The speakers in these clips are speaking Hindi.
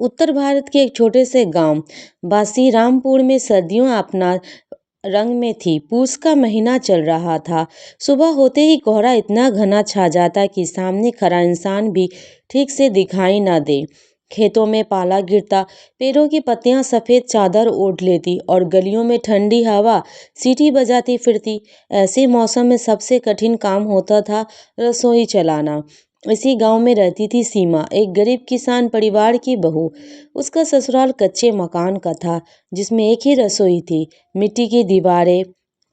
उत्तर भारत के एक छोटे से गांव बासीरामपुर में सर्दियों अपना रंग में थी। पूस का महीना चल रहा था। सुबह होते ही कोहरा इतना घना छा जाता कि सामने खड़ा इंसान भी ठीक से दिखाई ना दे। खेतों में पाला गिरता, पेड़ों की पत्तियां सफेद चादर ओढ़ लेती और गलियों में ठंडी हवा सीटी बजाती फिरती। ऐसे मौसम में सबसे कठिन काम होता था रसोई चलाना। इसी गांव में रहती थी सीमा, एक गरीब किसान परिवार की बहू। उसका ससुराल कच्चे मकान का था, जिसमें एक ही रसोई थी। मिट्टी की दीवारें,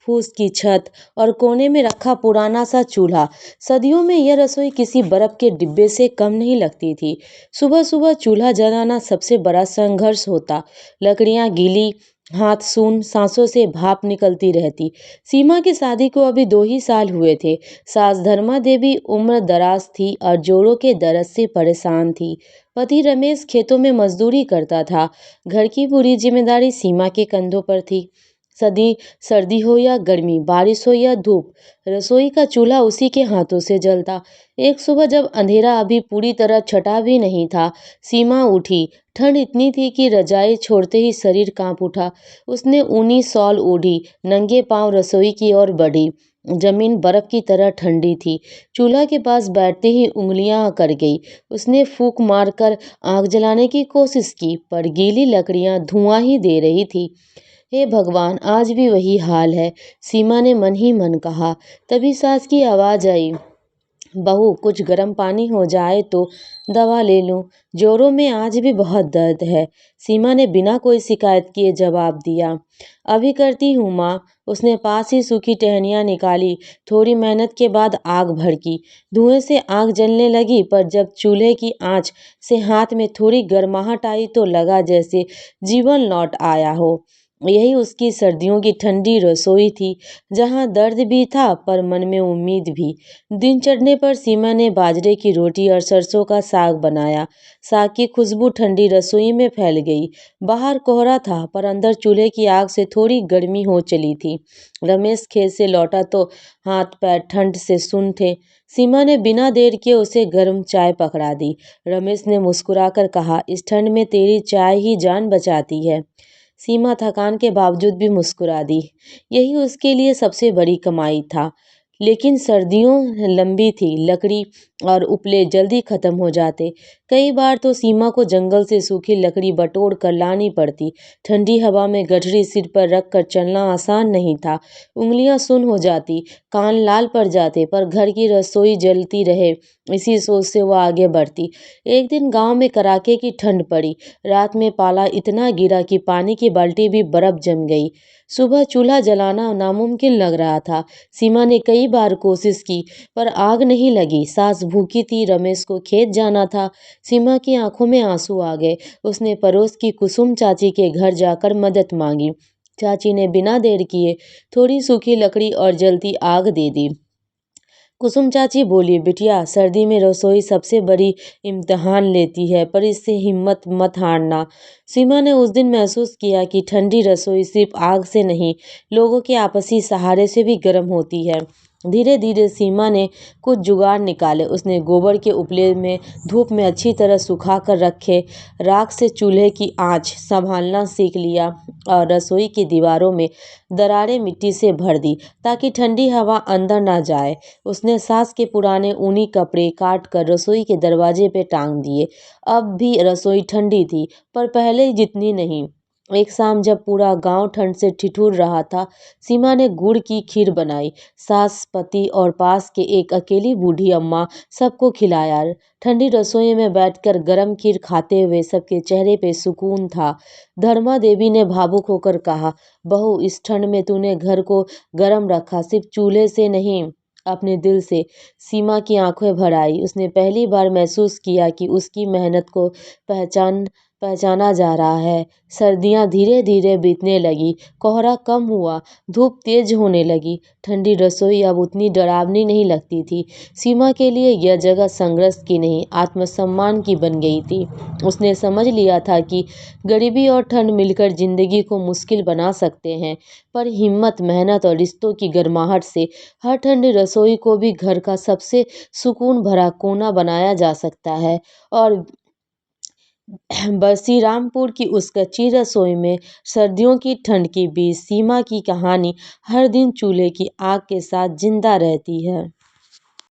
फूस की छत और कोने में रखा पुराना सा चूल्हा। सदियों में यह रसोई किसी बर्फ के डिब्बे से कम नहीं लगती थी। सुबह सुबह चूल्हा जलाना सबसे बड़ा संघर्ष होता। लकड़ियां गीली, हाथ सून, सांसों से भाप निकलती रहती। सीमा की शादी को अभी 2 ही साल हुए थे। सास धर्मा देवी उम्र दराज थी और जोड़ों के दर्द से परेशान थी। पति रमेश खेतों में मजदूरी करता था। घर की पूरी जिम्मेदारी सीमा के कंधों पर थी। सदी सर्दी हो या गर्मी, बारिश हो या धूप, रसोई का चूल्हा उसी के हाथों से जलता। एक सुबह जब अंधेरा अभी पूरी तरह छटा भी नहीं था, सीमा उठी। ठंड इतनी थी कि रजाई छोड़ते ही शरीर कांप उठा। उसने ऊनी शॉल ओढ़ी, नंगे पांव रसोई की ओर बढ़ी। जमीन बर्फ की तरह ठंडी थी। चूल्हा के पास बैठते ही उंगलियां अकड़ गई। उसने फूंक मारकर आग जलाने की कोशिश की, पर गीली लकड़ियां धुआं ही दे रही थी। हे भगवान, आज भी वही हाल है, सीमा ने मन ही मन कहा। तभी सास की आवाज आई, बहू कुछ गर्म पानी हो जाए तो दवा ले लूं, जोरों में आज भी बहुत दर्द है। सीमा ने बिना कोई शिकायत किए जवाब दिया। अभी करती हूँ माँ। उसने पास ही सूखी टहनियाँ निकाली। थोड़ी मेहनत के बाद आग भड़की। धुएं से आग जलने लगी, पर जब चूल्हे की आंच से हाथ में थोड़ी गर्माहट आई तो लगा जैसे जीवन लौट आया हो। यही उसकी सर्दियों की ठंडी रसोई थी, जहाँ दर्द भी था पर मन में उम्मीद भी। दिन चढ़ने पर सीमा ने बाजरे की रोटी और सरसों का साग बनाया। साग की खुशबू ठंडी रसोई में फैल गई। बाहर कोहरा था, पर अंदर चूल्हे की आग से थोड़ी गर्मी हो चली थी। रमेश खेत से लौटा तो हाथ पैर ठंड से सुन्न थे। सीमा ने बिना देर किए उसे गर्म चाय पकड़ा दी। रमेश ने मुस्कुराकर कहा, इस ठंड में तेरी चाय ही जान बचाती है। सीमा थकान के बावजूद भी मुस्कुरा दी। यही उसके लिए सबसे बड़ी कमाई था। लेकिन सर्दियों लंबी थी, लकड़ी और उपले जल्दी खत्म हो जाते। कई बार तो सीमा को जंगल से सूखी लकड़ी बटोर कर लानी पड़ती। ठंडी हवा में गठरी सिर पर रख कर चलना आसान नहीं था। उंगलियां सुन्न हो जाती, कान लाल पड़ जाते, पर घर की रसोई जलती रहे, इसी सोच से वो आगे बढ़ती। एक दिन गांव में कड़ाके की ठंड पड़ी। रात में पाला इतना गिरा कि पानी की बाल्टी भी बर्फ जम गई। सुबह चूल्हा जलाना नामुमकिन लग रहा था। सीमा ने कई बार कोशिश की, पर आग नहीं लगी। सास भूखी थी, रमेश को खेत जाना था। सीमा की आंखों में आंसू आ गए। उसने पड़ोस की कुसुम चाची के घर जाकर मदद मांगी। चाची ने बिना देर किए थोड़ी सूखी लकड़ी और जलती आग दे दी। कुसुम चाची बोली, बिटिया सर्दी में रसोई सबसे बड़ी इम्तिहान लेती है, पर इससे हिम्मत मत हारना। सीमा ने उस दिन महसूस किया कि ठंडी रसोई सिर्फ आग से नहीं, लोगों के आपसी सहारे से भी गर्म होती है। धीरे धीरे सीमा ने कुछ जुगाड़ निकाले। उसने गोबर के उपले में धूप में अच्छी तरह सुखा कर रखे, राख से चूल्हे की आंच संभालना सीख लिया और रसोई की दीवारों में दरारें मिट्टी से भर दी, ताकि ठंडी हवा अंदर ना जाए। उसने सास के पुराने ऊनी कपड़े काट कर रसोई के दरवाजे पे टांग दिए। अब भी रसोई ठंडी थी, पर पहले जितनी नहीं। एक शाम जब पूरा गांव ठंड से ठिठुर रहा था, सीमा ने गुड़ की खीर बनाई। सास, पति और पास के एक अकेली बूढ़ी अम्मा सबको खिलाया। ठंडी रसोई में बैठकर गरम खीर खाते हुए सबके चेहरे पे सुकून था। धर्मा देवी ने भावुक होकर कहा, बहू इस ठंड में तूने घर को गरम रखा, सिर्फ चूल्हे से नहीं, अपने दिल से। सीमा की आंखें भर आई। उसने पहली बार महसूस किया कि उसकी मेहनत को पहचाना जा रहा है। सर्दियां धीरे धीरे बीतने लगी। कोहरा कम हुआ, धूप तेज होने लगी। ठंडी रसोई अब उतनी डरावनी नहीं लगती थी। सीमा के लिए यह जगह संघर्ष की नहीं, आत्मसम्मान की बन गई थी। उसने समझ लिया था कि गरीबी और ठंड मिलकर जिंदगी को मुश्किल बना सकते हैं, पर हिम्मत, मेहनत और रिश्तों की गर्माहट से हर ठंडी रसोई को भी घर का सबसे सुकून भरा कोना बनाया जा सकता है। और बसीरामपुर की उस कच्ची रसोई में सर्दियों की ठंड के बीच सीमा की कहानी हर दिन चूल्हे की आग के साथ जिंदा रहती है।